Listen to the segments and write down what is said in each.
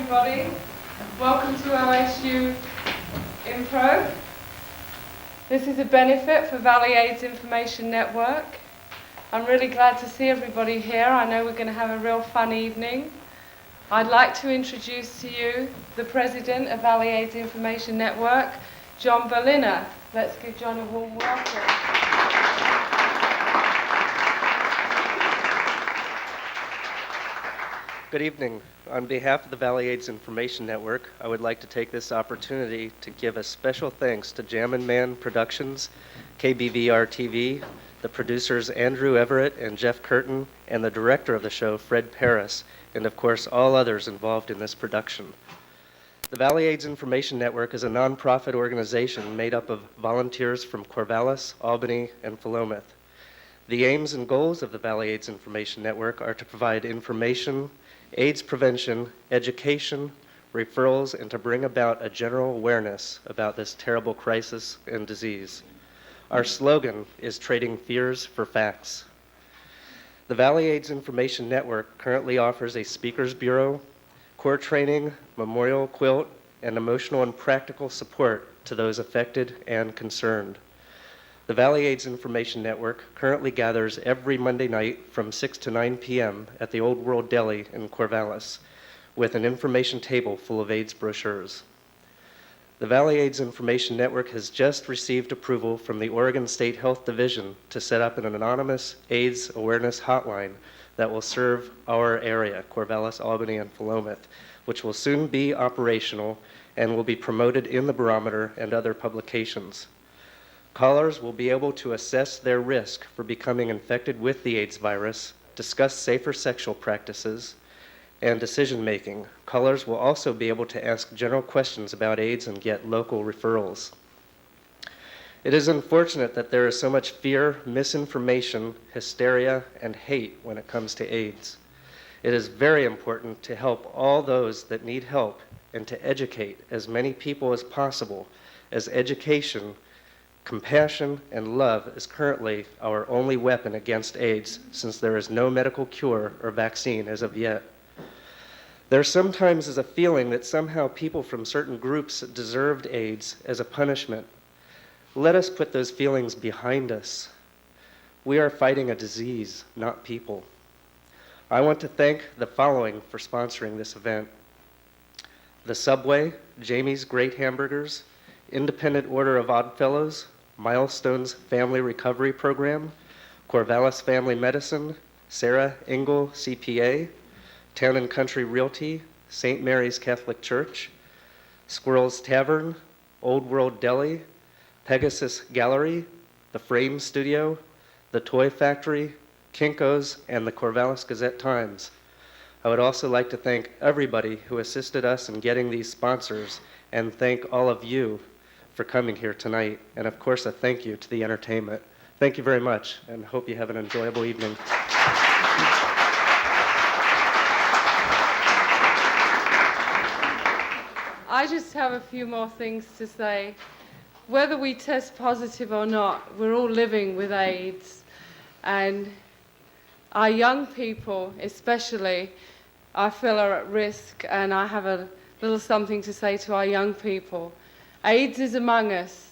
everybody. Welcome to OSU Improv. This is a benefit for Valley AIDS Information Network. I'm really glad to see everybody here. I know we're going to have a real fun evening. I'd like to introduce to you the president of Valley AIDS Information Network, John Berliner. Let's give John a warm welcome. Good evening. On behalf of the Valley AIDS Information Network, I would like to take this opportunity to give a special thanks to Jammin' Man Productions, KBVR-TV, the producers Andrew Everett and Jeff Curtin, and the director of the show, Fred Paris, and of course all others involved in this production. The Valley AIDS Information Network is a nonprofit organization made up of volunteers from Corvallis, Albany, and Philomath. The aims and goals of the Valley AIDS Information Network are to provide information, AIDS prevention, education, referrals, and to bring about a general awareness about this terrible crisis and disease. Our slogan is Trading Fears for Facts. The Valley AIDS Information Network currently offers a speakers bureau, core training, memorial quilt, and emotional and practical support to those affected and concerned. The Valley AIDS Information Network currently gathers every Monday night from 6 to 9 p.m. at the Old World Deli in Corvallis with an information table full of AIDS brochures. The Valley AIDS Information Network has just received approval from the Oregon State Health Division to set up an anonymous AIDS awareness hotline that will serve our area, Corvallis, Albany, and Philomath, which will soon be operational and will be promoted in the Barometer and other publications. Callers will be able to assess their risk for becoming infected with the AIDS virus, discuss safer sexual practices, and decision-making. Callers will also be able to ask general questions about AIDS and get local referrals. It is unfortunate that there is so much fear, misinformation, hysteria, and hate when it comes to AIDS. It is very important to help all those that need help and to educate as many people as possible, as education, compassion, and love is currently our only weapon against AIDS, since there is no medical cure or vaccine as of yet. There sometimes is a feeling that somehow people from certain groups deserved AIDS as a punishment. Let us put those feelings behind us. We are fighting a disease, not people. I want to thank the following for sponsoring this event: the Subway, Jamie's Great Hamburgers, Independent Order of Odd Fellows, Milestones Family Recovery Program, Corvallis Family Medicine, Sarah Engel CPA, Town and Country Realty, St. Mary's Catholic Church, Squirrels Tavern, Old World Deli, Pegasus Gallery, The Frame Studio, The Toy Factory, Kinko's, and the Corvallis Gazette-Times. I would also like to thank everybody who assisted us in getting these sponsors, and thank all of you for coming here tonight, and of course a thank you to the entertainment. Thank you very much, and hope you have an enjoyable evening. I just have a few more things to say. Whether we test positive or not, we're all living with AIDS, and our young people especially, I feel, are at risk, and I have a little something to say to our young people. AIDS is among us.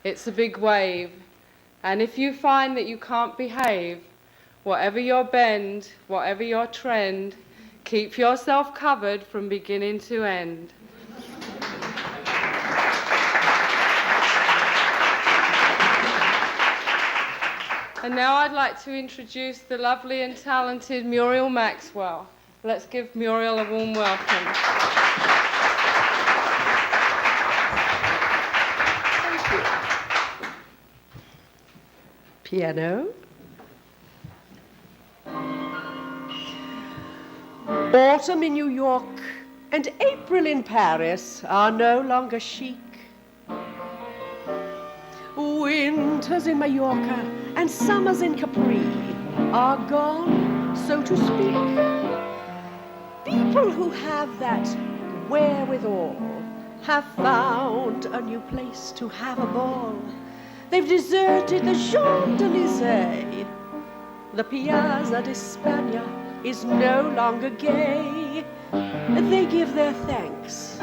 It's a big wave. And if you find that you can't behave, whatever your bend, whatever your trend, keep yourself covered from beginning to end. And now I'd like to introduce the lovely and talented Muriel Maxwell. Let's give Muriel a warm welcome. Piano. Autumn in New York and April in Paris are no longer chic. Winters in Mallorca and summers in Capri are gone, so to speak. People who have that wherewithal have found a new place to have a ball. They've deserted the Champs-Élysées. The Piazza di Spagna is no longer gay. they give their thanks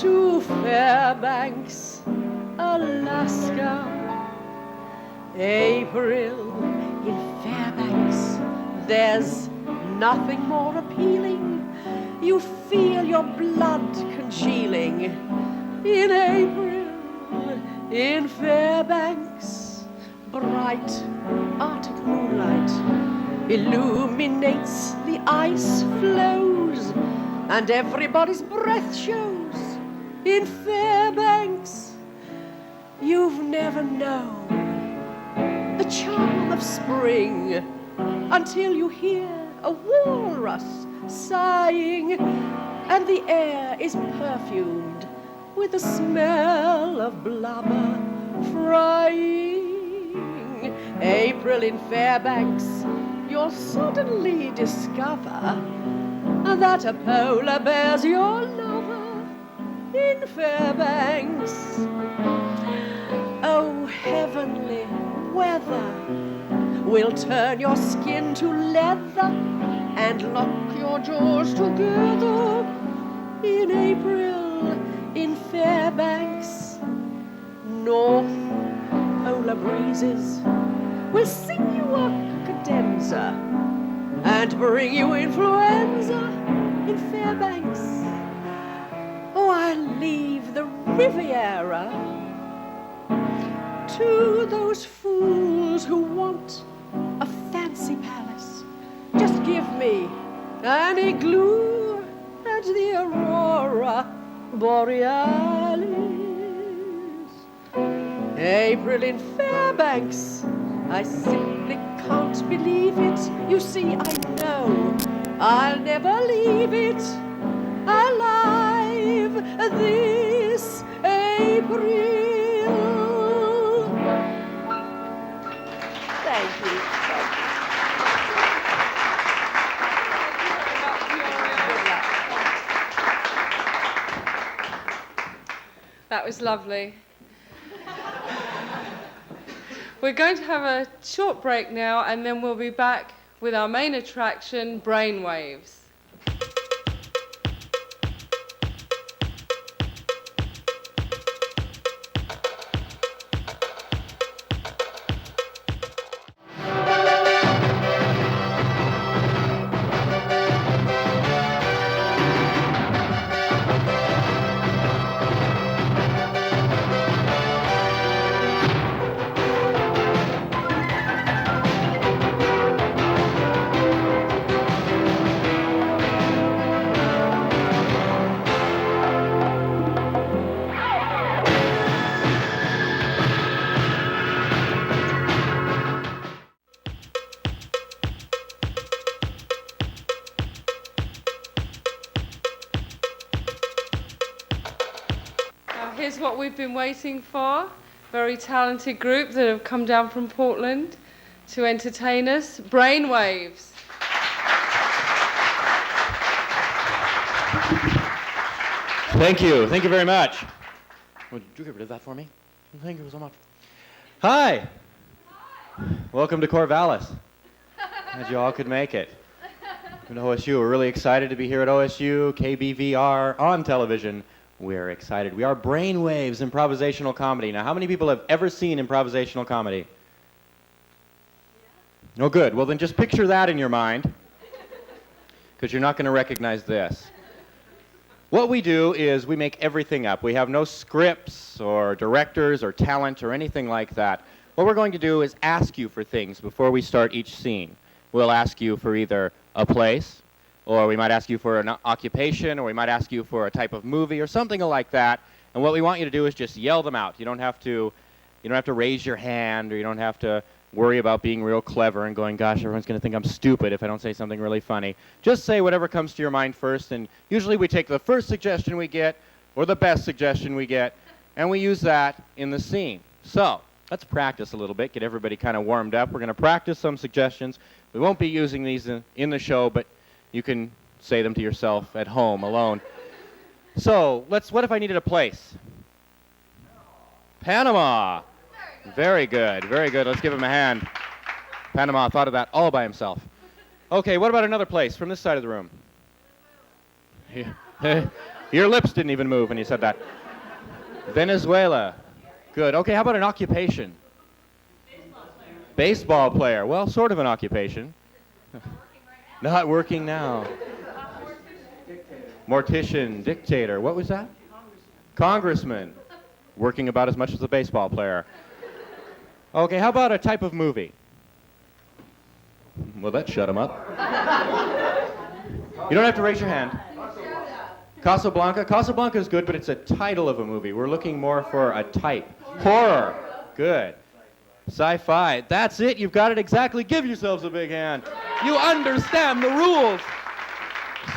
to Fairbanks, Alaska. April in Fairbanks, there's nothing more appealing. You feel your blood congealing in April in Fairbanks. Bright Arctic moonlight illuminates the ice floes, and everybody's breath shows in Fairbanks. You've never known the charm of spring until you hear a walrus sighing, and the air is perfumed with the smell of blubber frying. April in Fairbanks, you'll suddenly discover that a polar bear's your lover in Fairbanks. Oh, heavenly weather will turn your skin to leather and lock your jaws together in April in Fairbanks. North polar breezes will sing you a cadenza and bring you influenza in Fairbanks. Oh, I leave the Riviera to those fools who want a fancy palace. Just give me an igloo and the aurora borealis. April in Fairbanks, I simply can't believe it. You see, I know I'll never leave it alive this April. Thank you. That was lovely. We're going to have a short break now, and then we'll be back with our main attraction, Brainwaves. Here's what we've been waiting for. Very talented group that have come down from Portland to entertain us. Brainwaves. Thank you. Thank you very much. Would you get rid of that for me? Thank you so much. Hi. Welcome to Corvallis. Glad you all could make it. Welcome to OSU. We're really excited to be here at OSU, KBVR on television. We're excited. We are Brainwaves improvisational comedy. Now, how many people have ever seen improvisational comedy? Yeah. Oh, good. Well, then just picture that in your mind, because you're not going to recognize this. What we do is we make everything up. We have no scripts or directors or talent or anything like that. What we're going to do is ask you for things before we start each scene. We'll ask you for either a place, or we might ask you for an occupation, or we might ask you for a type of movie or something like that. And what we want you to do is just yell them out. You don't have to raise your hand, or you don't have to worry about being real clever and going, gosh, everyone's going to think I'm stupid if I don't say something really funny. Just say whatever comes to your mind first, and usually we take the first suggestion we get, or the best suggestion we get, and we use that in the scene. So let's practice a little bit, get everybody kind of warmed up. We're going to practice some suggestions. We won't be using these in the show, but you can say them to yourself at home alone. So what if I needed a place? Panama. Very good, very good. Let's give him a hand. Panama thought of that all by himself. Okay, what about another place from this side of the room? Your lips didn't even move when you said that. Venezuela. Good. Okay, how about an occupation? Baseball player. Well, sort of an occupation. Not working now. Mortician, dictator. What was that? Congressman. Working about as much as a baseball player. Okay, how about a type of movie? Well, that shut him up. You don't have to raise your hand. Casablanca. Casablanca is good, but it's a title of a movie. We're looking more for a type. Horror. Good. Sci-fi. That's it. You've got it exactly. Give yourselves a big hand. You understand the rules.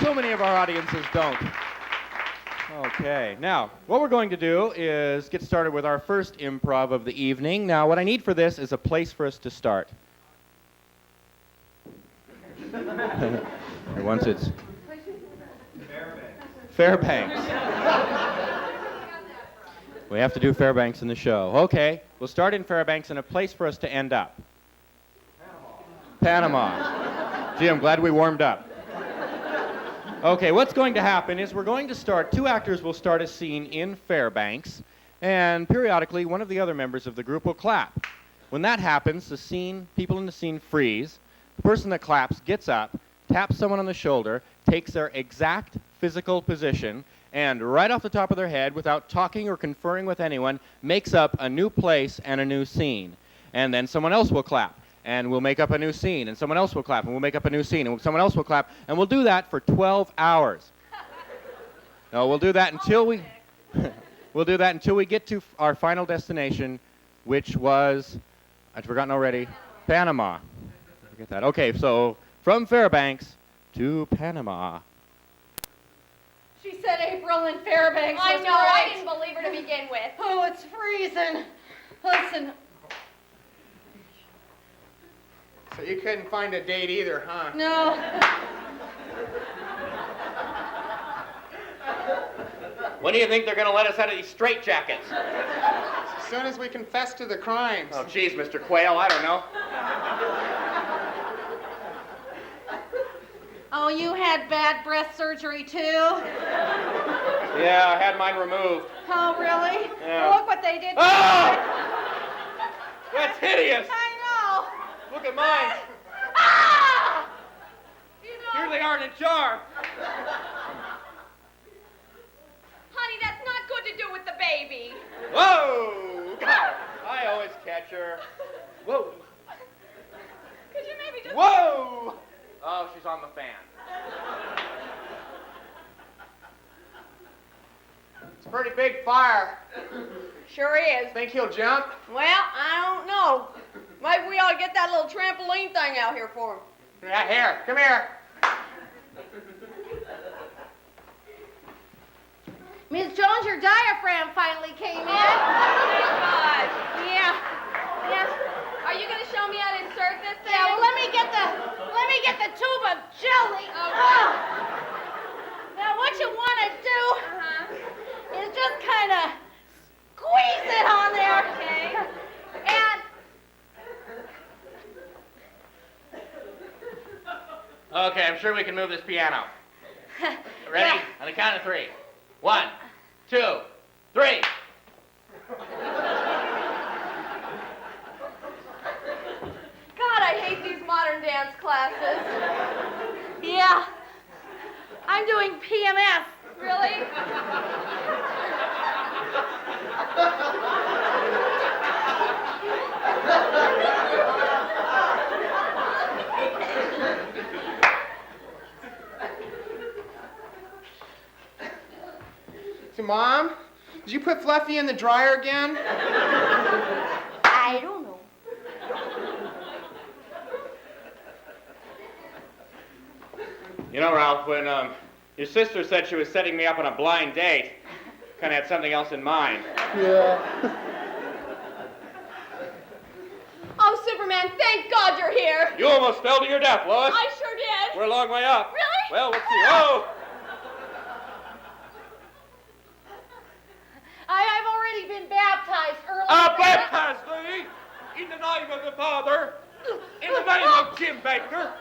So many of our audiences don't. Okay. Now, what we're going to do is get started with our first improv of the evening. Now, what I need for this is a place for us to start. And once it's... Fairbanks. We have to do Fairbanks in the show. Okay, we'll start in Fairbanks and a place for us to end up. Panama. Gee, I'm glad we warmed up. Okay, what's going to happen is we're going to start, two actors will start a scene in Fairbanks, and periodically one of the other members of the group will clap. When that happens, the scene, people in the scene freeze. The person that claps gets up, taps someone on the shoulder, takes their exact physical position, and right off the top of their head, without talking or conferring with anyone, makes up a new place and a new scene. And then someone else will clap, and we'll make up a new scene, and someone else will clap, and we'll make up a new scene, and someone else will clap, and we'll do that for 12 hours. No, we'll do that until we we'll do that until we get to our final destination, which was, I've forgotten already, Panama. Forget that. Okay, so from Fairbanks to Panama. She said April in Fairbanks. I was know, I right. didn't believe her to begin with. Oh, it's freezing. Listen, So you couldn't find a date either, huh? no. When do you think they're going to let us out of these straitjackets? As soon as we confess to the crimes. Oh, geez, Mr. Quail, I don't know. Oh, you had bad breast surgery too? Yeah, I had mine removed. Oh, really? Yeah. Look what they did. Ah! That's hideous! I know. Look at mine. Ah! You know. Here they are in a jar. Honey, that's not good to do with the baby. Whoa! God, I always catch her. Whoa. Could you maybe just... Whoa! Oh, she's on the fan. It's a pretty big fire. Sure is. Think he'll jump? Well, I don't know. Maybe we ought to get that little trampoline thing out here for him. Yeah, here, come here. Miss Jones, your diaphragm finally came in. God. Yeah. Yeah. Are you going to show me how to insert this thing? Yeah, well, let me get the tube of jelly. Oh. Now, what you want to do is just kind of squeeze it on there. Okay. And Okay, I'm sure we can move this piano. Ready? Yeah. On the count of 3. 1, 2, 3. God, I hate these modern dance classes. Yeah. I'm doing PMS. Really? So, Mom, did you put Fluffy in the dryer again? I don't know. You know, Ralph, when your sister said she was setting me up on a blind date, kind of had something else in mind. Yeah. Oh, Superman, thank God you're here. You almost fell to your death, Lois. I sure did. We're a long way up. Really? Well, let's see. Oh! I've already been baptized earlier. Baptize thee in the name of the Father, in the name of Jim Baker.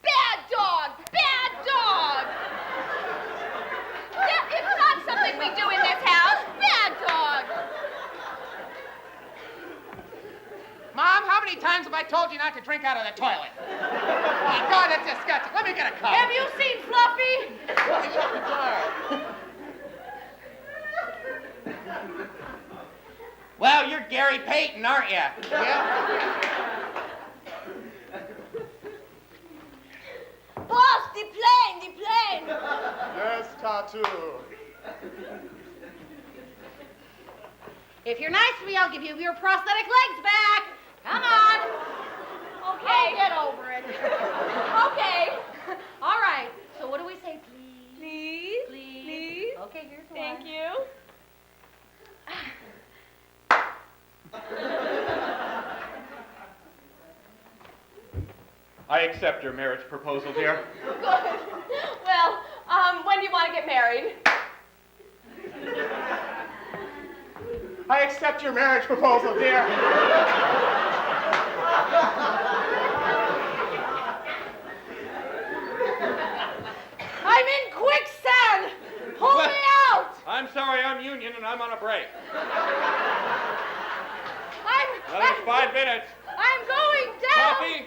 Bad dog. drink out of the toilet. Oh, God, that's disgusting. Let me get a cup. Have you seen Fluffy? Well, you're Gary Payton, aren't you? Yeah. Boss, the plane. Yes, Tattoo. If you're nice to me, I'll give you your prosthetic legs back. Come on. Okay. Oh, get over it. Okay. All right. So what do we say, please? Please? Please. Okay, here's one. Thank you. I accept your marriage proposal, dear. Good. Well, when do you want to get married? I accept your marriage proposal, dear. I'm in quicksand. Pull me out. I'm sorry, I'm union and I'm on a break. I'm 5 minutes. I'm going down. Coffee?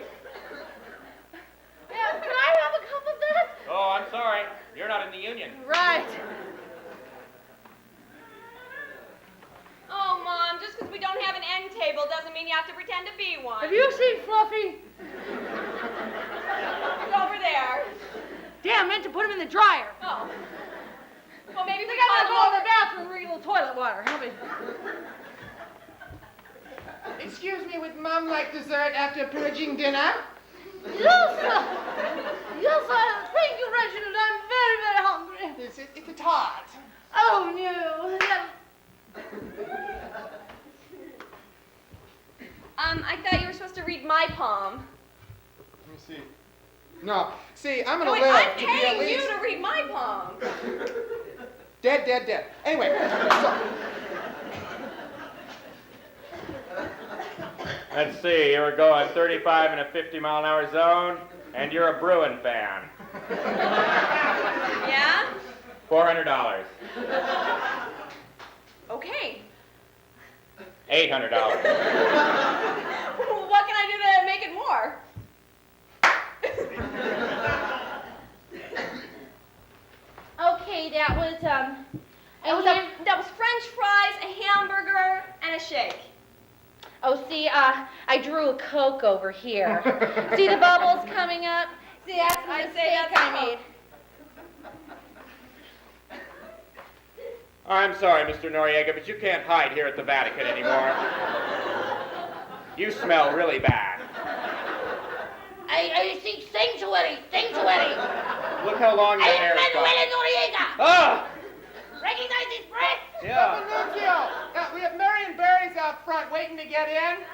Yeah, can I have a cup of that? Oh, I'm sorry. You're not in the union. Right. Oh, Mom, just because we don't have an end table doesn't mean you have to pretend to be one. Have you seen Fluffy? It's over there. Damn, meant to put him in the dryer. Oh. Well, maybe I we gotta can go to the bathroom and bring a little toilet water. Help me. Excuse me, would Mom like dessert after purging dinner? Yes, sir. Yes, sir. Thank you, Reginald. I'm very, very hungry. It's a tart. Oh, no. I thought you were supposed to read my palm. Let me see. No, see, I'm gonna Wait, live I'm to be at paying you least to read my palm. dead. Anyway, so, Let's see, you were going 35 in a 50-mile-an-hour zone, and you're a Bruin fan. Yeah? $400. Okay. $800. Well, what can I do to make it more? Okay, that was, That was French fries, a hamburger, and a shake. Oh, see, I drew a Coke over here. See the bubbles coming up? See, that's the I'd mistake say that's I made. I'm sorry, Mr. Noriega, but you can't hide here at the Vatican anymore. You smell really bad. I see sanctuary. Look how long your hair's got. Noriega. Oh! Recognize his breath? Yeah. Nunzio, we have Mary and Barry's out front waiting to get in.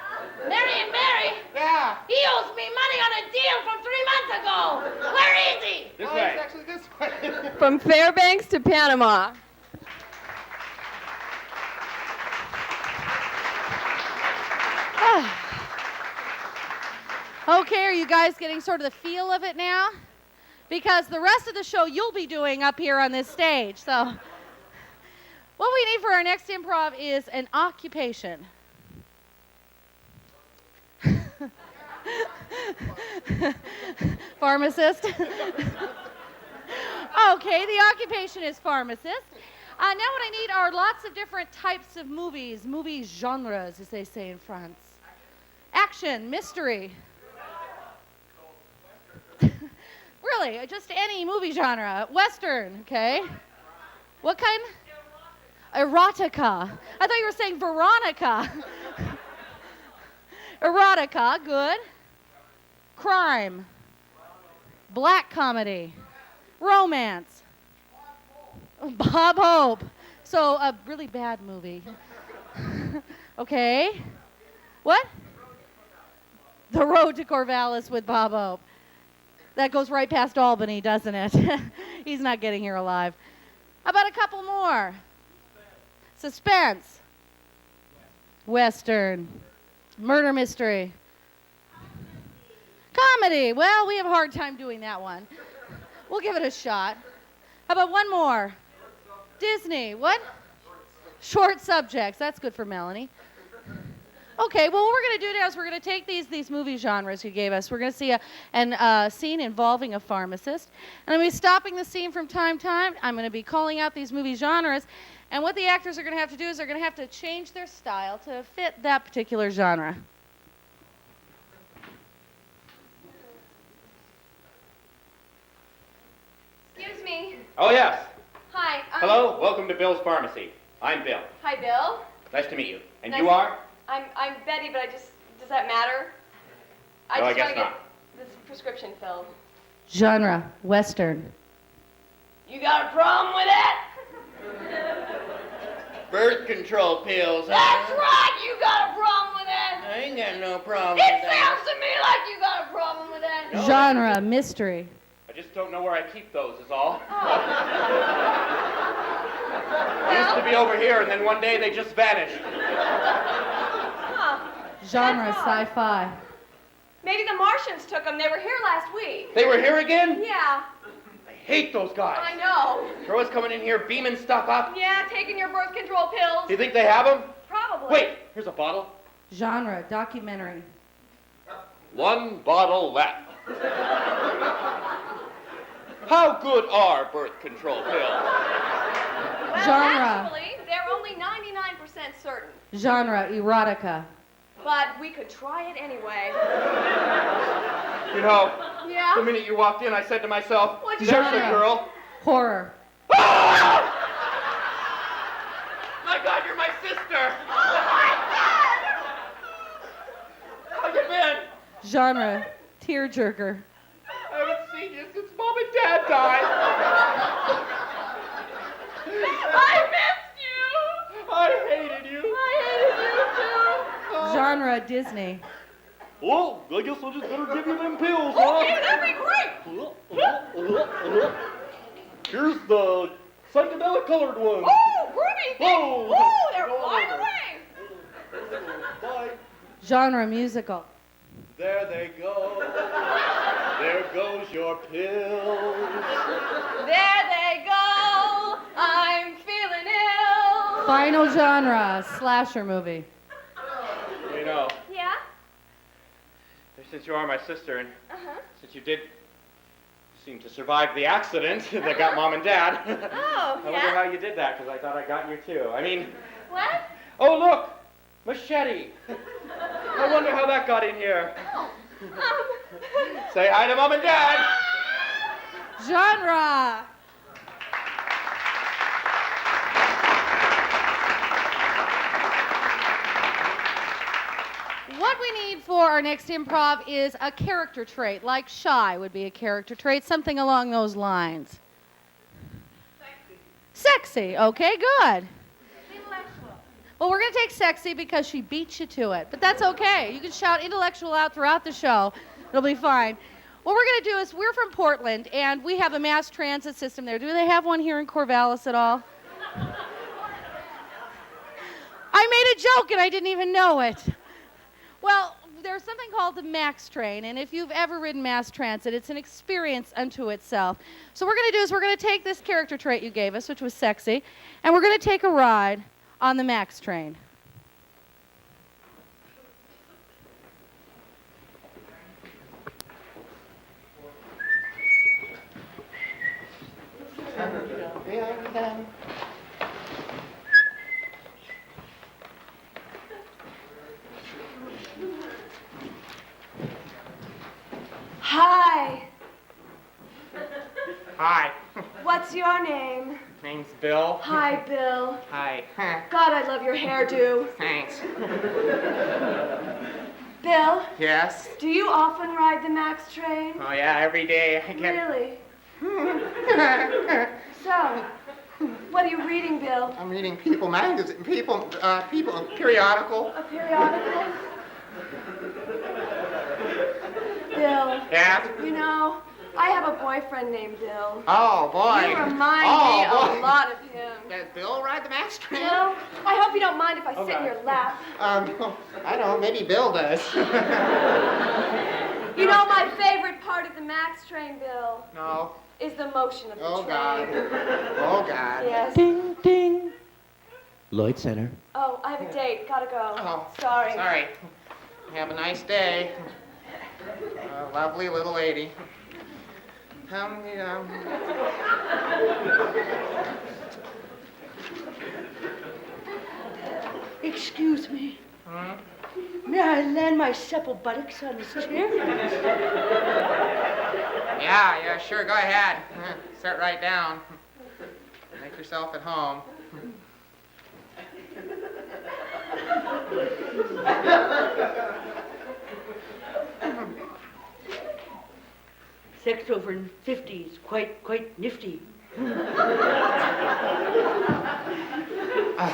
Mary and Mary? Yeah. He owes me money on a deal from 3 months ago. Where is he? This Oh, way. it's actually this way. From Fairbanks to Panama. Okay, are you guys getting sort of the feel of it now? Because the rest of the show you'll be doing up here on this stage. So what we need for our next improv is an occupation. Pharmacist. Okay, the occupation is pharmacist. Now what I need are lots of different types of movies, movie genres, as they say in France. Action, mystery. Really, just any movie genre. Western, okay? What kind? Erotica. I thought you were saying Veronica. Erotica, good. Crime. Black comedy. Romance. Bob Hope. So, a really bad movie. Okay. What? The Road to Corvallis with Bob Hope. That goes right past Albany, doesn't it? He's not getting here alive. How about a couple more? Suspense. Western. Murder mystery. Comedy. Well, we have a hard time doing that one. We'll give it a shot. How about one more? Disney. What? Short subjects. That's good for Melanie. Okay, well, what we're going to do now is we're going to take these movie genres you gave us. We're going to see a scene involving a pharmacist. And I'm going to be stopping the scene from time to time. I'm going to be calling out these movie genres. And what the actors are going to have to do is they're going to have to change their style to fit that particular genre. Excuse me. Oh, yes. Hi. Hello, welcome to Bill's Pharmacy. I'm Bill. Hi, Bill. Nice to meet you. And Nice you to- are? I'm Betty, but does that matter? No, I just guess want to not. get this prescription filled. Genre, Western. You got a problem with that? Birth control pills. That's right, you got a problem with that. I ain't got no problem It sounds to me like you got a problem with that. No. Genre, mystery. I just don't know where I keep those is all. Oh. They used to be over here, and then one day they just vanished. Huh. Genre, That's odd. sci-fi. Maybe the Martians took them. They were here last week. They were here again? Yeah, I hate those guys. I know. They're always coming in here beaming stuff up. Yeah, taking your birth control pills. Do you think they have them? Probably. Wait, here's a bottle. Genre, documentary. One bottle left. How good are birth control pills? Well, Genre. actually, they're only 99% certain. Genre, erotica. But we could try it anyway. You know, Yeah? the minute you walked in, I said to myself, What'd you there's say? a girl. Horror. Ah! My God, you're my sister. Oh, my How you been? Genre, tearjerker. I haven't seen you since Mom and Dad died. I missed you! I hated you. I Genre, Disney. Well, I guess I'll just better give you them pills, hated you too! Okay, that'd be great! Here's the psychedelic colored one. Oh, groovy! Whoa! Oh, they're Go flying over. away! Bye. Genre, musical. There they go. There goes your pills. There they go! I'm feeling ill! Final genre, slasher movie. You know, Yeah? since you are my sister, and Uh-huh. since you did seem to survive the accident that got Mom and Dad, Oh, I wonder yeah? how you did that, because I thought I got you too. I mean, What? oh look, machete. I wonder how that got in here. Oh, Say hi to Mom and Dad. Genre. What we need for our next improv is a character trait, like shy would be a character trait, something along those lines. Sexy, okay, good. Intellectual. Well, we're going to take sexy because she beat you to it, but that's okay. You can shout intellectual out throughout the show. It'll be fine. What we're going to do is we're from Portland, and we have a mass transit system there. Do they have one here in Corvallis at all? I made a joke, and I didn't even know it. Well, there's something called the MAX train, and if you've ever ridden mass transit, it's an experience unto itself. So what we're going to do is we're going to take this character trait you gave us, which was sexy, and we're going to take a ride on the MAX train. Hi. Hi. What's your name? Name's Bill. Hi, Bill. Hi. God, I love your hairdo. Thanks. Bill, Yes? do you often ride the MAX train? Oh yeah, every day I get... Really? So, what are you reading, Bill? I'm reading People magazine, People periodical. A periodical? Bill, Yeah? you know, I have a boyfriend named Bill. Oh boy. You remind me a lot of him. Does Bill ride the Max train? Bill, I hope you don't mind if I sit in Okay. your lap. I don't know. Maybe Bill does. You know my favorite part of the MAX train, Bill, No. is the motion of the Oh train. God. Oh God. Yes. Ding, ding. Lloyd Center. Oh, I have a date. Gotta go. Oh, Sorry. Sorry. Have a nice day. Lovely little lady. Excuse me. May I land my supple buttocks on this chair? Yeah, sure, go ahead. Sit right down. Make yourself at home. Sex over in 50s, quite nifty.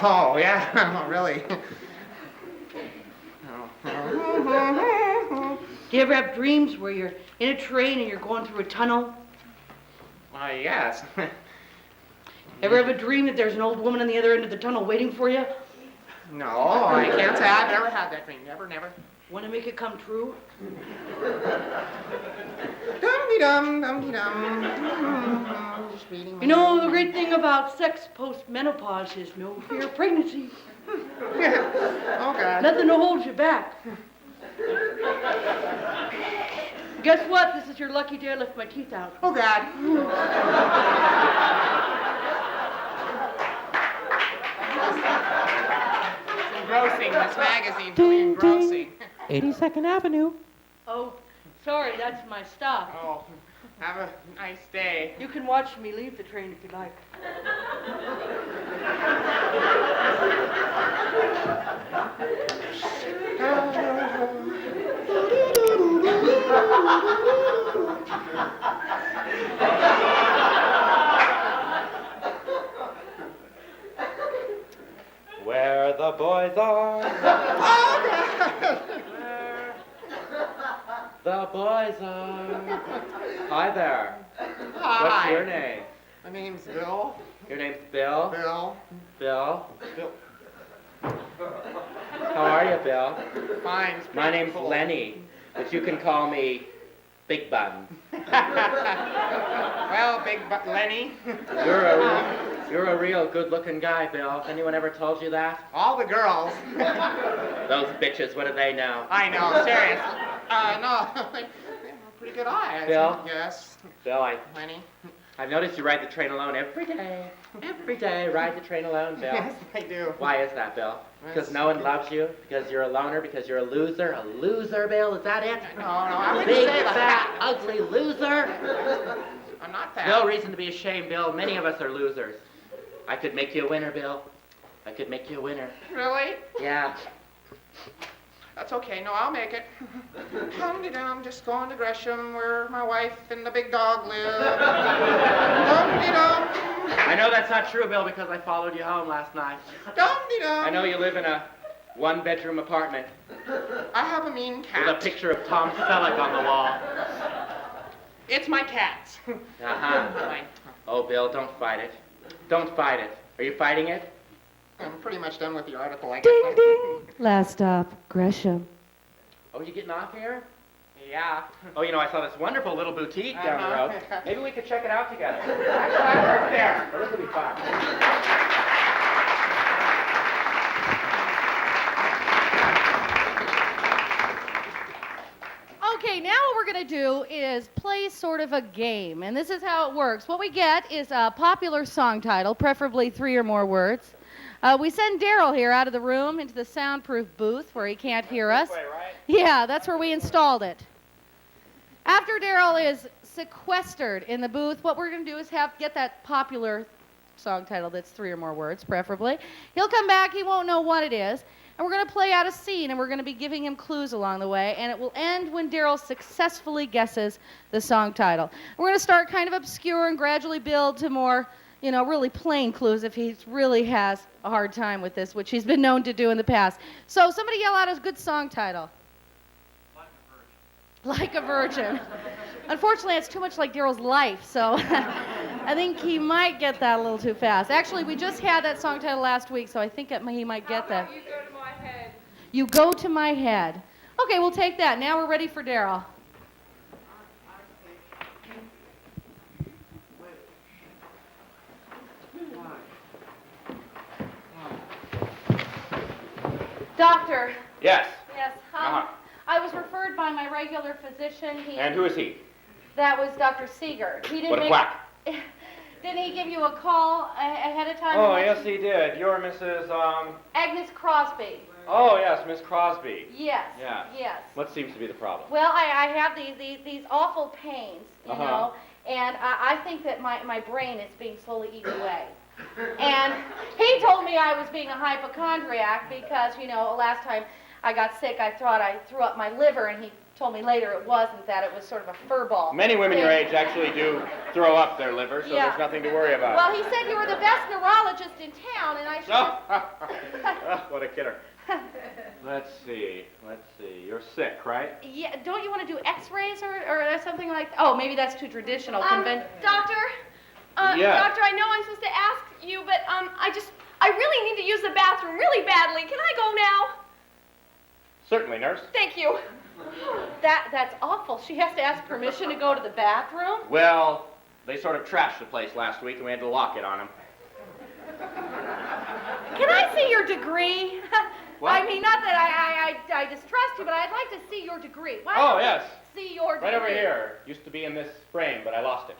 Oh, yeah, really? Do you ever have dreams where you're in a train and you're going through a tunnel? Why, yes. Ever have a dream that there's an old woman on the other end of the tunnel waiting for you? No, I can't say I've never had that dream. Never. Want to make it come true? Dum-de-dum, dum-de-dum. Just reading my You know, the great thing about sex post-menopause is no fear of pregnancy. Oh, God. Nothing to hold you back. Guess what? This is your lucky day I left my teeth out. Oh, God. It's engrossing, this magazine. Ding, Engrossing. 82nd Avenue. Oh, sorry, that's my stop. Oh, have a nice day. You can watch me leave the train if you like. Where the boys are. The boys are. Hi there. Hi. What's your name? My name's Bill. Your name's Bill? Bill. Bill? Bill. How are you, Bill? Fine. It's My name's beautiful. Lenny, but you can call me Big Bun. Well, Big Butt Lenny. You're a real good-looking guy, Bill. Anyone ever told you that? All the girls. Those bitches, what do they know? I know, seriously. No, they have pretty good eyes. Bill? Yes. Bill, Lenny? I've noticed you ride the train alone every day. Every day, ride the train alone, Bill. Yes, I do. Why is that, Bill? Because no one loves you? Because you're a loner? Because you're a loser? A loser, Bill? Is that it? No, I wouldn't Big, say fat, that. ugly loser? I'm not fat. No reason to be ashamed, Bill. Many of us are losers. I could make you a winner, Bill. I could make you a winner. Really? Yeah. That's okay. No, I'll make it. Dum-de-dum, just going to Gresham where my wife and the big dog live. Dum-de-dum. I know that's not true, Bill, because I followed you home last night. Dum-de-dum. I know you live in a one-bedroom apartment I have a mean cat. with a picture of Tom Selleck on the wall. It's my cat. Uh-huh. Fine. Oh, Bill, don't fight it. Don't fight it. Are you fighting it? I'm pretty much done with the article, I guess. Ding, ding. Last stop, Gresham. Oh, you getting off here? Yeah. Oh, you know, I saw this wonderful little boutique down the road. Uh-huh. Maybe we could check it out together. Actually, I work there. Oh, this will be fun. Okay, now what we're going to do is play sort of a game, and this is how it works. What we get is a popular song title, preferably 3 or more words. We send Daryl here out of the room into the soundproof booth where he can't hear us. Yeah, that's where we installed it. After Daryl is sequestered in the booth, what we're going to do is get that popular song title that's 3 or more words, preferably. He'll come back, he won't know what it is, and we're going to play out a scene, and we're going to be giving him clues along the way, and it will end when Daryl successfully guesses the song title. We're going to start kind of obscure and gradually build to more, you know, really plain clues if he really has a hard time with this, which he's been known to do in the past. So somebody yell out a good song title. Like a Virgin. Unfortunately, it's too much like Daryl's life, so I think he might get that a little too fast. Actually, we just had that song title last week, so I think he might get that. You go to my head. You go to my head. Okay, we'll take that. Now we're ready for Daryl. Doctor. Yes. Yes. I was referred by my regular physician. And who is he? That was Dr. Seeger. He didn't What a quack. Didn't he give you a call ahead of time? Oh, yes, he did. You're Mrs. Agnes Crosby. Oh, yes, Miss Crosby. Yes. Yeah. Yes. What seems to be the problem? Well, I have these awful pains, you know, and I think that my brain is being slowly eaten away. And he told me I was being a hypochondriac because, you know, last time I got sick, I thought I threw up my liver, and he told me later it wasn't that. It was sort of a fur ball. Many women your age actually do throw up their liver, so there's nothing to worry about. Well, he said you were the best neurologist in town, and I should... What a kidder. Let's see. You're sick, right? Yeah, don't you want to do x-rays or something like that? Oh, maybe that's too traditional. Doctor? Yeah. Doctor, I know I'm supposed to ask you, but I really need to use the bathroom really badly. Can I go now? Certainly, nurse. Thank you. That's awful. She has to ask permission to go to the bathroom? Well, they sort of trashed the place last week, and we had to lock it on them. Can I see your degree? What? I mean, not that I distrust you, but I'd like to see your degree. Why Oh, don't yes. I see your degree? Right over here. Used to be in this frame, but I lost it.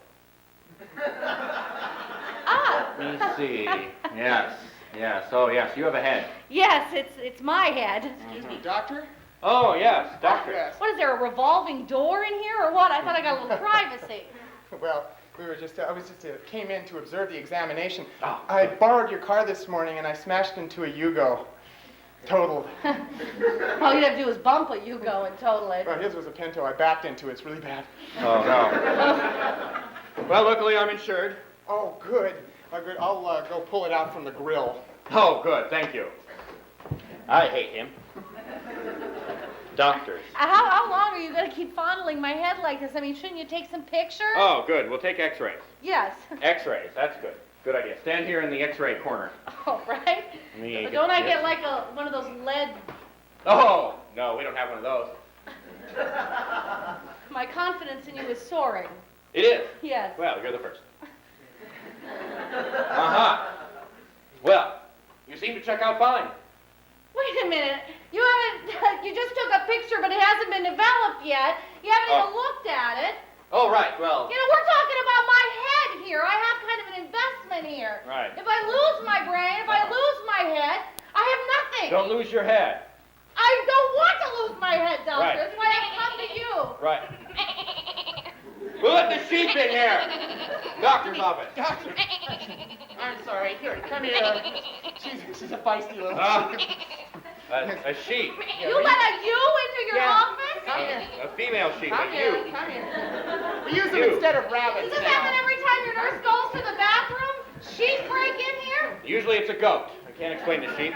Let me see. Yes. Oh, yes, you have a head. Yes, it's my head. Excuse me, doctor? Oh, yes, doctor. Yes. What, is there a revolving door in here or what? I thought I got a little privacy. Well, I was just came in to observe the examination. Oh. I borrowed your car this morning and I smashed into a Yugo. Totaled. All you'd have to do is bump a Yugo and total it. Well, his was a Pinto. I backed into it. It's really bad. Oh, no. Well, luckily I'm insured. Oh, good. Good. I'll go pull it out from the grill. Oh, good, thank you. I hate him. Doctors. How long are you going to keep fondling my head like this? I mean, shouldn't you take some pictures? Oh, good, we'll take x-rays. Yes. X-rays, that's good. Good idea. Stand here in the x-ray corner. Oh, right? But don't I get like one of those lead... Oh, no, we don't have one of those. My confidence in you is soaring. It is? Yes. Well, you're the first. Well, you seem to check out fine. Wait a minute. You just took a picture, but it hasn't been developed yet. You haven't even looked at it. Oh, right, well... You know, we're talking about my head here. I have kind of an investment here. Right. If I lose my brain, if I lose my head, I have nothing. Don't lose your head. I don't want to lose my head, doctor. Right. That's why I come to you. Right. We'll let the sheep in here. Doctor's office. Doctor. I'm sorry. Here, come here. She's a feisty little A sheep. You let a you into your office? Come here. A female sheep, Come like here. you. Come here. We use them You. instead of rabbits Does this now. happen every time your nurse goes to the bathroom? Sheep break in here? Usually it's a goat. I can't explain the sheep.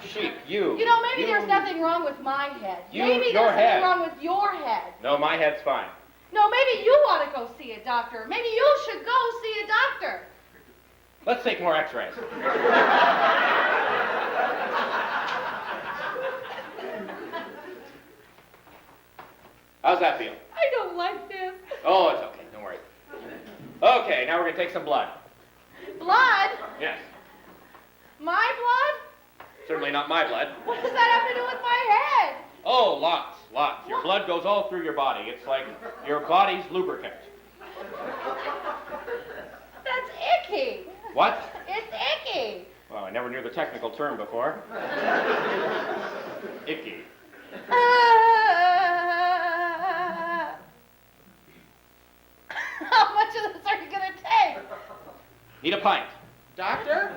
Sheep, you. You know, maybe there's nothing wrong with my head. You, Maybe your there's head. something wrong with your head. No, my head's fine. No, maybe you ought to go see a doctor. Maybe you should go see a doctor. Let's take more x-rays. How's that feel? I don't like this. Oh, it's okay. Don't worry. Okay, now we're going to take some blood. Blood? Yes. My blood? Certainly not my blood. What does that have to do with my head? Oh, lots. Your blood goes all through your body. It's like your body's lubricant. That's icky. What? It's icky. Well, I never knew the technical term before. Icky. How much of this are you going to take? Need a pint. Doctor?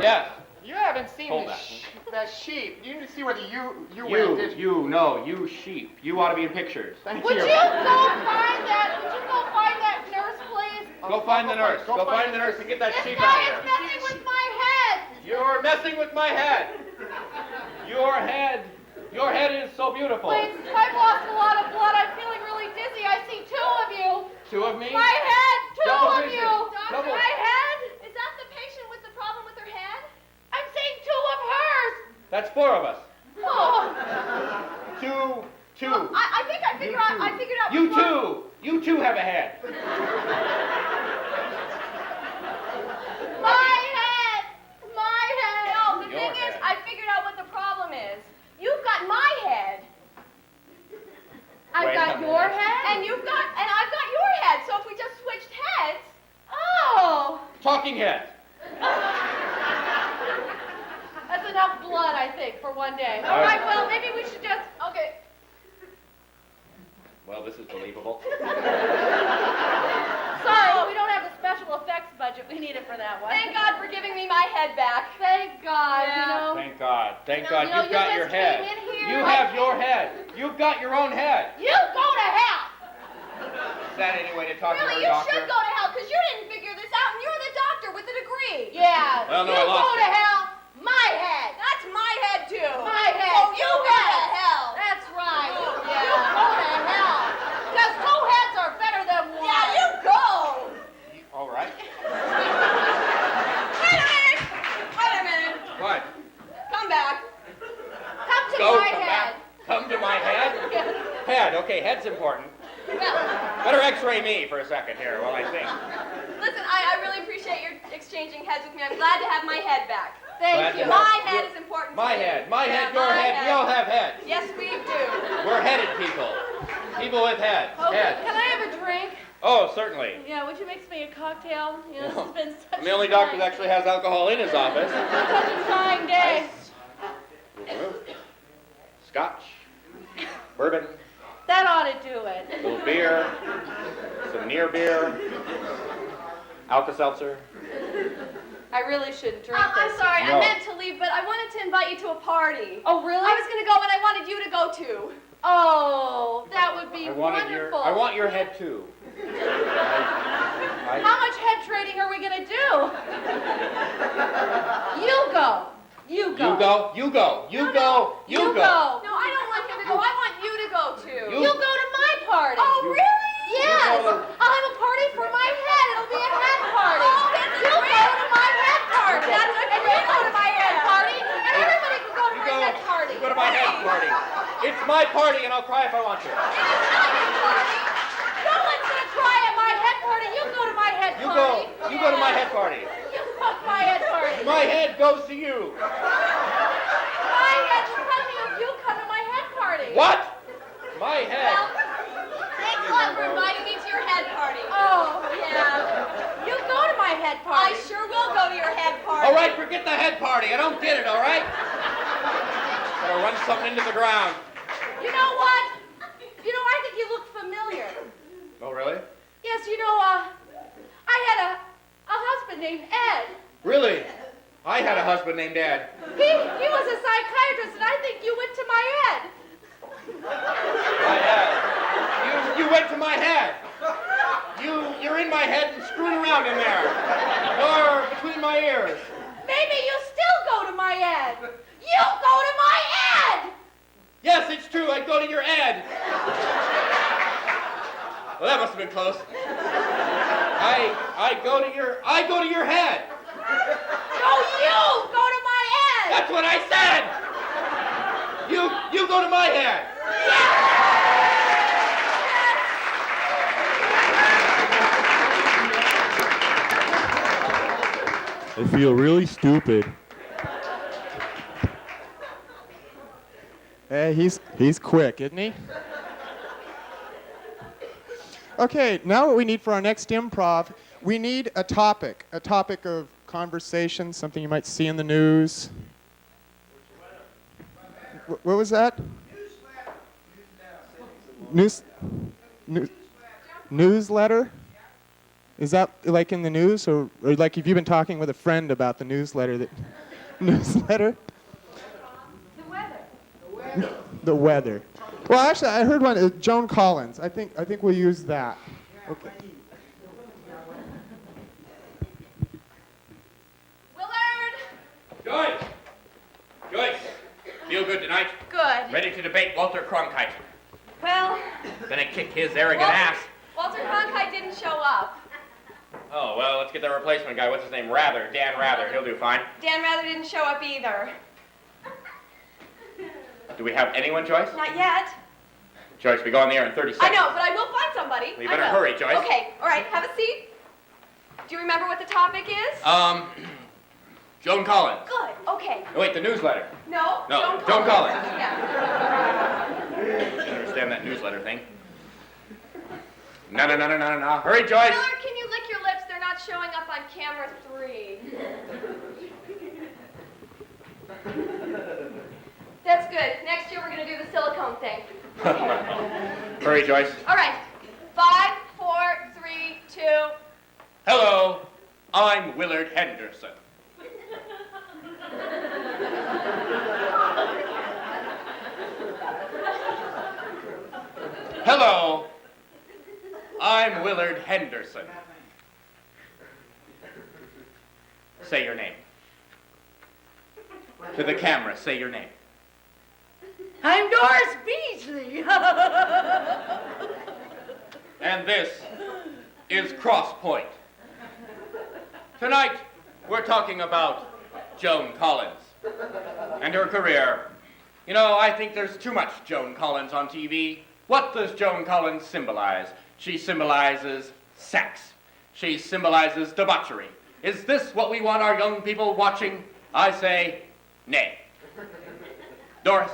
Yes. You haven't seen Hold the sheep. You need to see whether you You sheep. You ought to be in pictures. Thank Would you you. go find that nurse, please? Go find the nurse. Go Go find find the nurse and get that This sheep guy out is of here. messing with my head. You're messing with my head. Your head is so beautiful. Please, I've lost a lot of blood. I'm feeling really dizzy. I see two of you. Two of me? My head, two Double of vision. you. Double. My head. Is that the patient with the problem with her head? I'm seeing two of hers. That's four of us. Oh. Two. I think I figured out. You which one- two. You two have a head. My head. My head. No, the Your thing is, head. I figured out what the problem Talking head. That's enough blood, I think, for one day. All right, well, maybe we should just, okay. Well, this is believable. Sorry, we don't have the special effects budget. We need it for that one. Thank God for giving me my head back. Thank God, Yeah. you know. Thank God. Thank You God know, you've got you your just head. came in here You like- have your head. You've got your own head. You go to hell. Is that any way to talk to Really, her, you doctor? should go to hell because you didn't figure this out and you're the doctor with a degree. Yeah. Well, no, you I lost go it. to hell. My head. That's my head too. My head. Oh, you go to hell. That's right. Oh, You yeah. go to hell. Because two heads are better than one. Yeah, you go. All right. Wait a minute. Wait a minute. What? Come back. Come to Go, my come head. back. Come to my head? Head, okay, head's important. Well, Better x-ray me for a second here while I think. listen, I really appreciate your exchanging heads with me. I'm glad to have my head back. Glad Thank to you. have- My head is important My to me. head, my head, Yeah, your my head, we all have heads. Yes, we do. We're headed people. People with heads. Okay, Heads. can I have a drink? Oh, certainly. Yeah, would you mix me a cocktail? You know, this has been such I'm the only a doctor trying- that actually has alcohol in his office. such a trying day. Scotch, bourbon, That ought to do it. a little beer, some near beer, Alka-Seltzer. I really shouldn't drink this. I'm sorry, No. I meant to leave, but I wanted to invite you to a party. Oh, really? I was going to go, and I wanted you to go too. Oh, that would be I wonderful. want your head too. How much head trading are we going to do? You go. You go. You go, you go, you go, you You go. go. No, I don't want him to go. I want you to go too. You- You'll go to my party. Oh, really? Yes. You go- I'll have a party for my head. It'll be a head party. Oh, that's You great. go to my head party. That's a And you great go to my head idea. party. And everybody can go to You my go, head party. you go to my head party. It's my party and I'll cry if I want to. No one's gonna cry at my head party. You go to my head You party. go, you go to my head party. You go to my head party. My head goes to you. My head will come to you if you come to my head party. What? My head. Well, thanks a lot for inviting me to your head party. Oh, Yeah. you go to my head party. I sure will go to your head party. All right, forget the head party. I don't get it, all right? Better run something into the ground. You know what? You know, I think you look familiar. Oh, really? Yes, you know, I had a husband named Ed. Really? I had a husband named Ed. He was a psychiatrist, and I think you went to my head. My head. You went to my head. You're in my head and screwing around in there. Or between my ears. Maybe you still go to my head. You go to my head. Yes, it's true. I go to your Ed. Well, that must have been close. I go to your head. No, you go to my head. That's what I said. You go to my head. I feel really stupid. Hey, he's quick, isn't he? Okay, now what we need for our next improv, we need a topic of conversation, something you might see in the news. What was that? Newsletter? Is that like in the news, or like if you've been talking with a friend about the newsletter? Newsletter? The weather. Well, actually, I heard one. Joan Collins. I think we'll use that. Okay. Willard! Joyce, feel good tonight? Good. Ready to debate Walter Cronkite? Well, Gonna kick his arrogant ass. Walter Cronkite didn't show up. Oh, well, let's get the replacement guy. What's his name? Rather. Dan Rather. He'll do fine. Dan Rather didn't show up either. Do we have anyone, Joyce? Not yet. Joyce, we go on the air in 30 I seconds. know, but I will find somebody. Well, you I better will. hurry, Joyce. Okay, all right, have a seat. Do you remember what the topic is? Joan Collins. Good, okay. No, wait, the newsletter. No? No, Joan Joan Collins. Yeah. I don't understand that newsletter thing. No. Hurry, Joyce. Willard, can you lick your lips? They're not showing up on camera 3. That's good. Next year we're going to do the silicone thing. Hurry, Joyce. All right. 5, 4, 3, 2. Hello, I'm Willard Henderson. Hello, I'm Willard Henderson. Say your name. To the camera, say your name. I'm Doris Beasley. And this is Cross Point. Tonight, we're talking about Joan Collins and her career. You know, I think there's too much Joan Collins on TV. What does Joan Collins symbolize? She symbolizes sex. She symbolizes debauchery. Is this what we want our young people watching? I say, nay. Doris?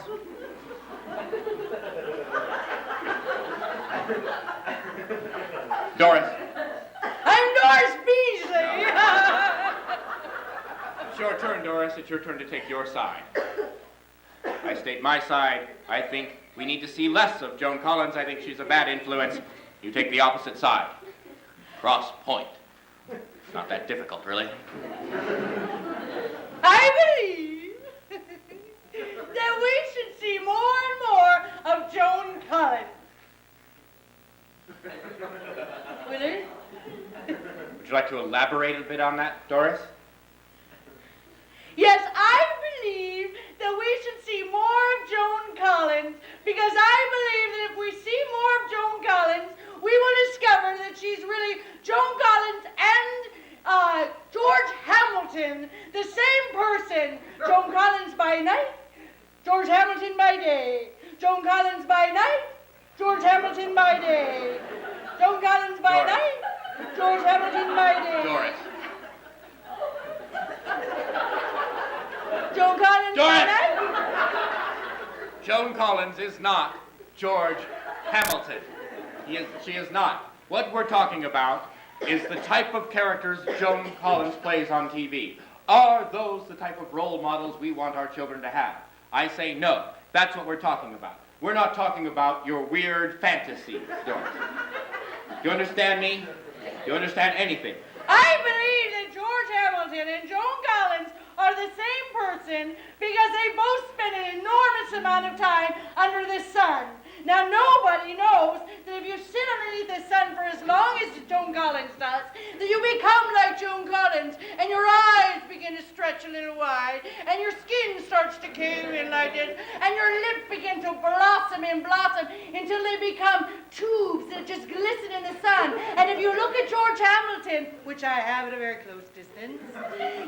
Doris? I'm Doris Beasley. It's your turn, Doris. It's your turn to take your side. I state my side. I think we need to see less of Joan Collins. I think she's a bad influence. You take the opposite side. Cross Point. It's not that difficult, really. I believe that we should see more and more of Joan Collins. Willard? Would you like to elaborate a bit on that, Doris? Yes, I believe that we should see more of Joan Collins because I believe that if we see more of Joan Collins, we will discover that she's really Joan Collins and George Hamilton, the same person. Joan Collins by night, George Hamilton by day. Joan Collins by night, George Hamilton by day. Joan Collins by Doris. night, George Hamilton by day. Doris. Joan Collins by Doris. night. Joan Collins is not George Hamilton. She is not. What we're talking about is the type of characters Joan Collins plays on TV. Are those the type of role models we want our children to have? I say no. That's what we're talking about. We're not talking about your weird fantasy, Doris. Do you understand me? Do you understand anything? I believe that George Hamilton and Joan Collins are the same person because they both spend an enormous amount of time under the sun. Now, nobody knows that if you sit underneath the sun for as long as Joan Collins does, that you become like Joan Collins, and your eyes begin to stretch a little wide, and your skin starts to cave in like this, and your lips begin to blossom and blossom until they become tubes that just glisten in the sun. And if you look at George Hamilton, which I have at a very close distance,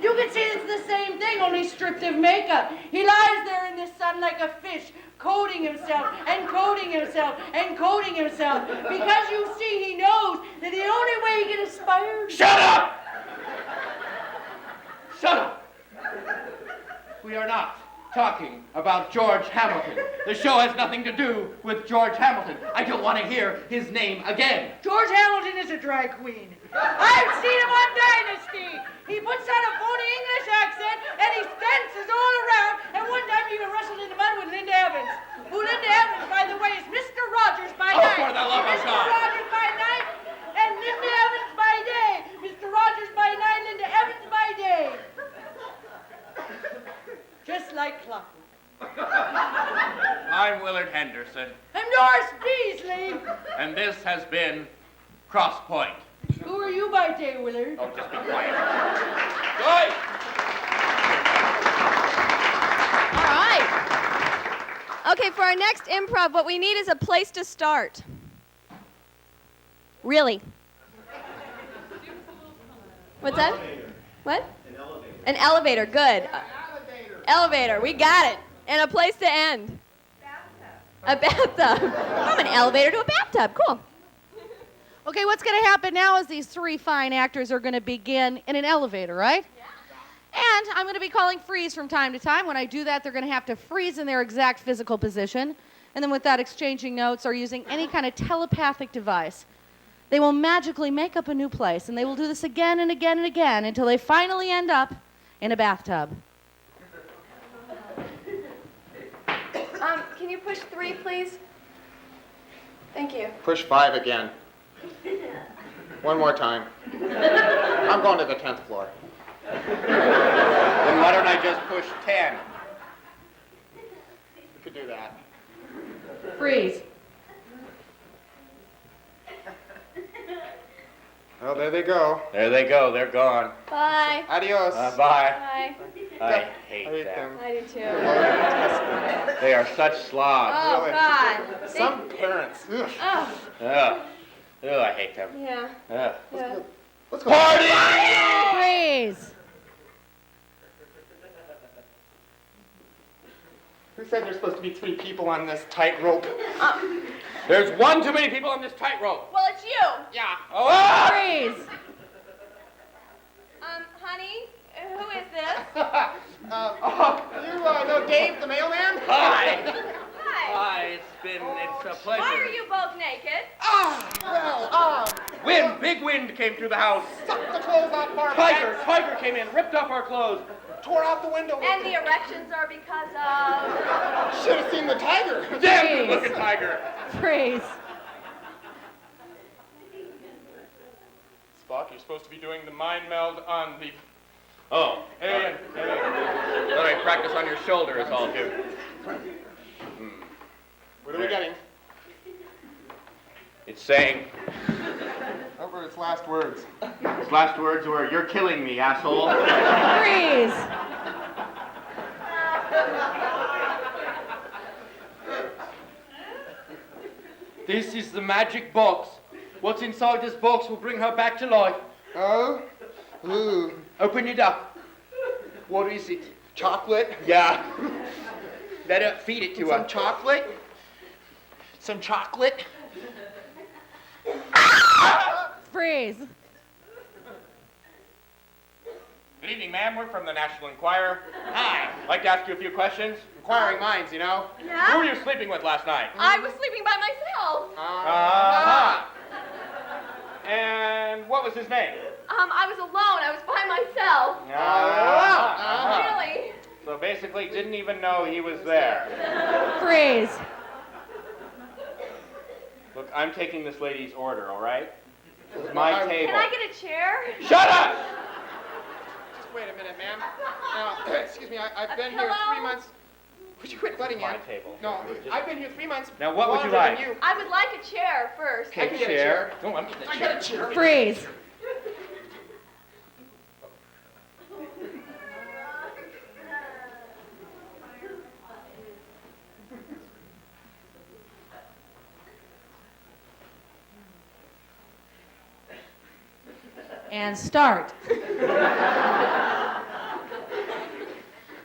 you can see it's the same thing, only stripped of makeup. He lies there in the sun like a fish, coating himself and coating himself and coating himself because you see he knows that the only way he can aspire. Shut up! Shut up! We are not talking about George Hamilton. The show has nothing to do with George Hamilton. I don't want to hear his name again. George Hamilton is a drag queen. I've seen him on Dynasty. He puts on a phony English accent and he dances all around. And one time he even wrestled in the mud with Linda Evans. Who Linda Evans, by the way, is Mr. Rogers by night. For the love of Mr. God. Rogers by night and Linda Evans by day. Mr. Rogers by night, Linda Evans by day. Just like clockwork. I'm Willard Henderson, I'm Doris Beasley. and this has been Cross Point. Who are you by day, Willard? Oh, just be quiet. Joyce! All right. Okay, for our next improv, what we need is a place to start. Really? What's that? What? An elevator, good. Elevator, we got it. And a place to end. A bathtub. From an elevator to a bathtub, cool. Okay, what's going to happen now is these three fine actors are going to begin in an elevator, right? And I'm going to be calling freeze from time to time. When I do that, they're going to have to freeze in their exact physical position, and then without exchanging notes or using any kind of telepathic device. They will magically make up a new place, and they will do this again and again and again until they finally end up in a bathtub. Can you push 3, please? Thank you. Push 5 again. One more time. I'm going to the 10th floor. Then why don't I just push 10? We could do that. Freeze. Well, there they go. There they go. They're gone. Bye. Adios. Bye. Bye. I hate I hate them. them. I do too. They are such slobs. Oh, Really? God. Some parents. Ugh. Oh, Ugh. Ugh, I hate them. yeah. Ugh. Yeah. Let's go. Party! Freeze. Who said there's supposed to be 3 people on this tightrope? There's one too many people on this tightrope. Well, it's you. Yeah. Oh, ah! Freeze. Honey, who is this? You know Dave the mailman? Hi. Hi. Hi, it's a pleasure. Why are you both naked? Big wind came through the house. Suck the clothes off our Tiger came in, ripped off our clothes. tore out the window. And the erections are because of... Should have seen the tiger. Damn good looking tiger. Freeze. Spock, you're supposed to be doing the mind meld on the... Oh. Hey. Thought I'd practice on your shoulder is all, dude. What are we getting? It's saying, What were its last words? his last words were, "You're killing me, asshole." Freeze. This is the magic box. What's inside this box will bring her back to life. Oh? Ooh. Open it up. What is it? Chocolate? Yeah. Better feed it to Some her. chocolate? Some chocolate? Freeze. Good evening, ma'am. We're from the National Enquirer. Hi. I'd like to ask you a few questions. Inquiring minds, you know. Who Yeah? were you sleeping with last night? I was sleeping by myself. Uh-huh. And what was his name? I was alone. I was by myself. Really? So basically didn't even know he was there. Freeze. Look, I'm taking this lady's order, all right? This is my table. Can I get a chair? Shut up! Just wait a minute, ma'am. Now, excuse me, I've been here Hello? 3 months. Would you quit butting in? My table. No, I've been here 3 months. Now, what would you longer than like? you. I would like a chair first. I can get a chair. Oh, I'm getting I a got chair. a chair. Freeze. And start.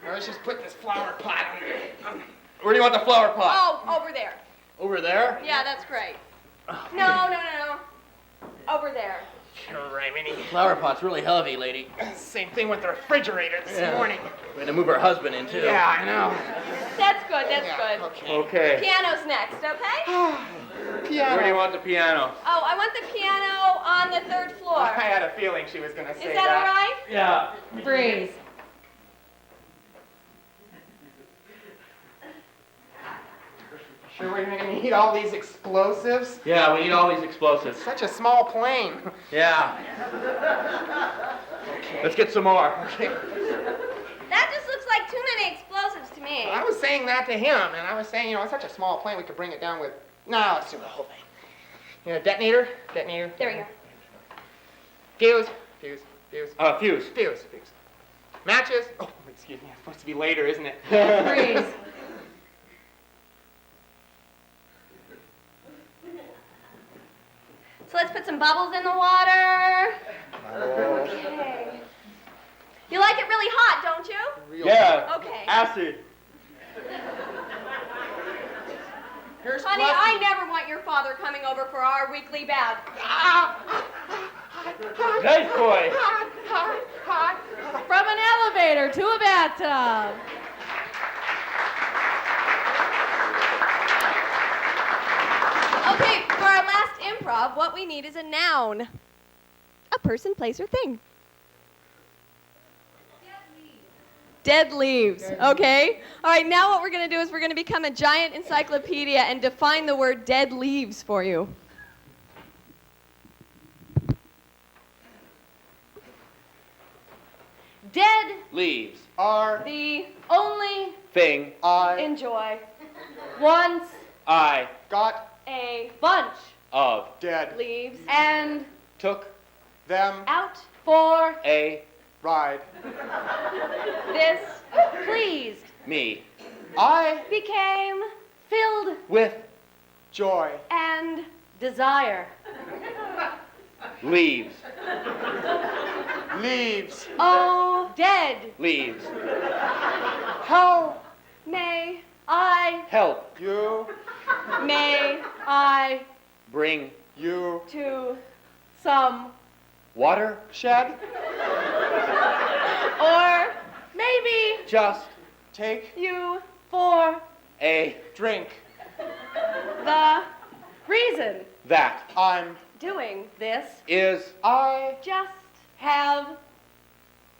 Now, let's just put this flower pot on. Where do you want the flower pot? Oh, over there. Over there? Yeah, that's great. No. Over there. Flower pot's really heavy, lady. Same thing with the refrigerator this morning. We're gonna move her husband in, too. Yeah, I know. That's good, that's Yeah, good. okay. Okay. Piano's next, okay? Piano. Where do you want the piano? Oh, I want the piano on the 3rd floor. I had a feeling she was going to say Is that all right? Yeah. Freeze. Sure we're going to need all these explosives? Yeah, we need all these explosives. Such a small plane. Yeah. Let's get some more. That just looks like too many explosives to me. I was saying that to him, and I was saying, it's such a small plane, we could bring it down with... No, let's do the whole thing. Detonator? Detonator? There we go. Fuse. Fuse. Matches? Oh, excuse me, it's supposed to be later, isn't it? Freeze. So let's put some bubbles in the water. Okay. You like it really hot, don't you? Yeah. Okay. Acid. Here's Honey, Fluffy. I never want your father coming over for our weekly bath. Nice boy. From an elevator to a bathtub. Okay, for our last improv, what we need is a noun. A person, place, or thing. Dead leaves. Okay. All right, now what we're going to do is we're going to become a giant encyclopedia and define the word dead leaves for you. Dead Leaves. Are the only Thing. I enjoy once I got a bunch of dead leaves and took them out for a ride. this pleased me I became filled with joy. and desire. leaves. Leaves. Oh, dead Leaves. How may I, Help. you may I Bring you to some, water. shed or maybe Just take you for a drink. the reason that I'm doing this. is I Just have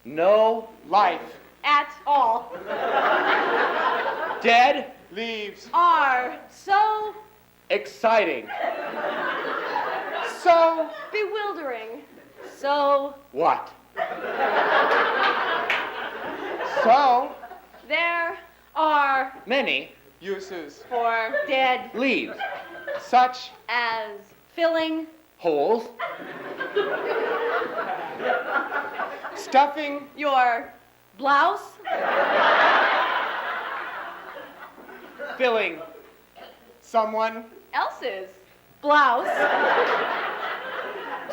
no life. at all dead Leaves. are so exciting. So bewildering. So What? so there are Many uses. for dead leaves. Such as filling Holes. stuffing your blouse, Filling someone else's blouse,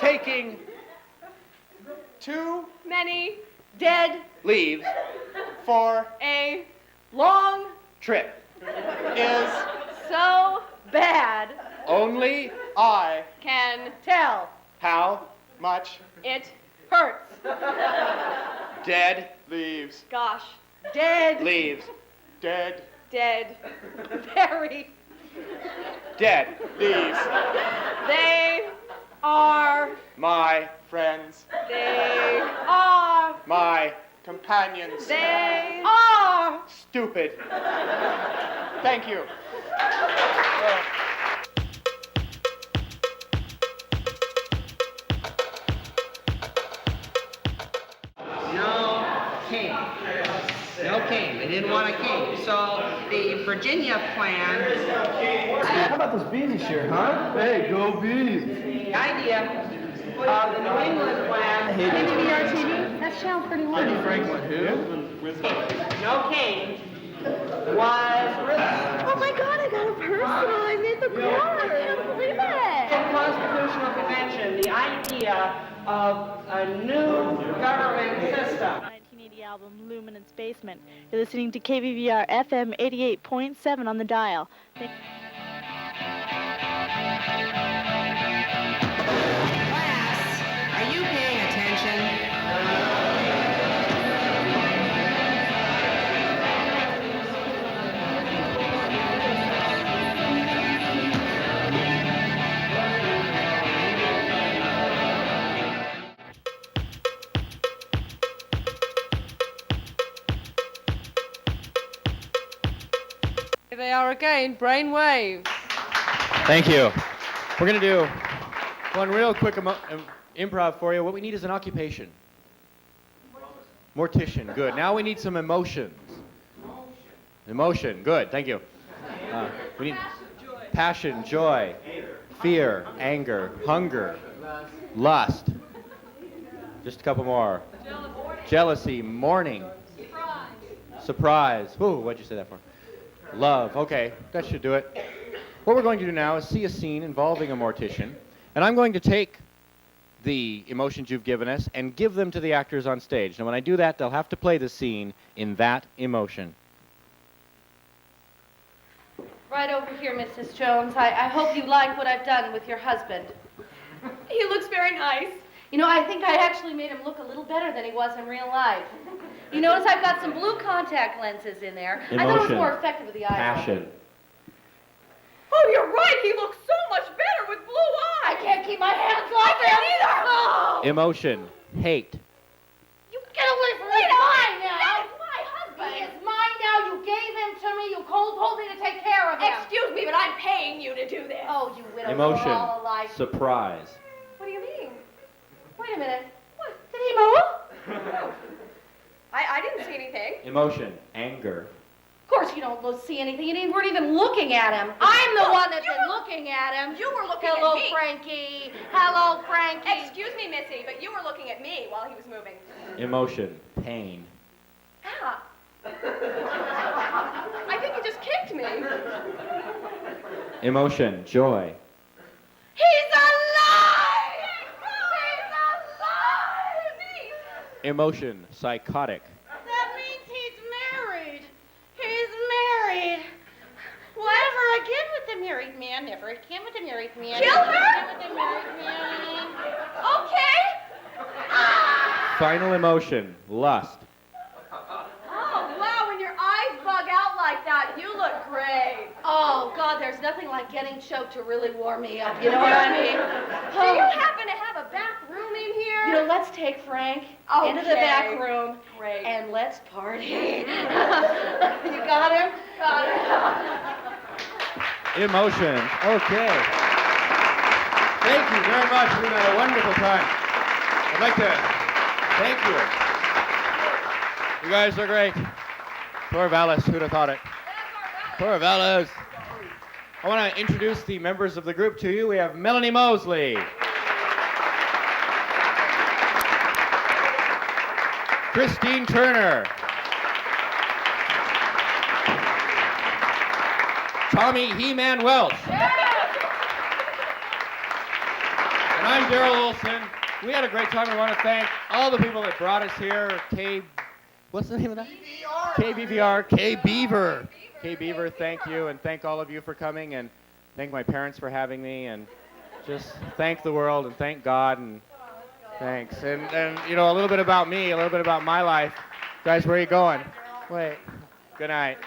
taking too many dead leaves. for a long Trip. is so bad Only I can tell how much it hurts. dead leaves. Gosh, dead, leaves. Dead dead, very. Dead leaves. They are, my Friends. they are, my Companions. they are. stupid. Thank you. No king. No king. They didn't want a king. So the Virginia plan. How about those bees this year, huh? Hey, go bees! The idea of the New England plan. KBVR-TV? That's Channel 31. Franklin, who? No king was written. Oh my God, I got a personal. I made the card. I can't believe it. In Constitutional Convention, the idea of a new government system. 1980 album Luminance Basement. You're listening to KBVR FM 88.7 on the dial. Class, are you paying attention? Here they are again, Brainwaves. Thank you. We're going to do one real quick improv for you. What we need is an occupation. Mortician. Good. Now we need some emotions. Emotion. Good. Thank you. We need passion, joy, fear, anger, hunger, lust. Just a couple more. Jealousy, mourning, surprise. Ooh, what'd you say that for? Love. Okay, that should do it. What we're going to do now is see a scene involving a mortician, and I'm going to take the emotions you've given us and give them to the actors on stage. Now, when I do that, they'll have to play the scene in that emotion. Right over here, Mrs. Jones. I hope you like what I've done with your husband. He looks very nice. You know, I think I actually made him look a little better than he was in real life. You notice I've got some blue contact lenses in there. I thought it was Emotion. more effective with the eyes. Passion. Oh, you're right. He looks so much better with blue eyes. I can't keep my hands off him. Either. Oh. Emotion, hate. You get away from me. He's mine now. That is my husband. He is mine now. You gave him to me. You told me to take care of him. Excuse me, but I'm paying you to do this. Oh, you widow. Emotion, We're all alike. surprise. What do you mean? Wait a minute. What? Did he move? I didn't see anything. Emotion, anger. Of course you don't see anything. You weren't even looking at him. I'm the one that's been looking at him. You were looking Hello, at me. Frankie. Hello, Frankie. Excuse me, Missy, but you were looking at me while he was moving. Emotion, pain. Ah. I think you just kicked me. Emotion, joy. He's alive! He's alive! Emotion, psychotic. That means he's married. He's married. Never again with a married man. Never again with a married man. Kill her? Never again with a married man. Okay. Final emotion, lust. Oh, wow, when your eyes bug out like that, you look great. Oh, God, there's nothing like getting choked to really warm me up. You know what I mean? Do you happen to have a back room in here? You know, let's take Frank into the back room. Great. And let's party. You got him? Got him. Emotion. Okay. Thank you very much. We've had a wonderful time. I'd like to thank you. You guys are great. Corvallis, who'd have thought it? Corvallis. I want to introduce the members of the group to you. We have Melanie Moseley. Christine Turner. Tommy He-Man Welsh. And I'm Daryl Olson. We had a great time. We want to thank all the people that brought us here. What's the name of that? KBVR. K-Beaver. K-Beaver, thank you. And thank all of you for coming. And thank my parents for having me. And just thank the world and thank God. And thanks. And you know, a little bit about me, a little bit about my life. Guys, where are you going? Wait. Good night.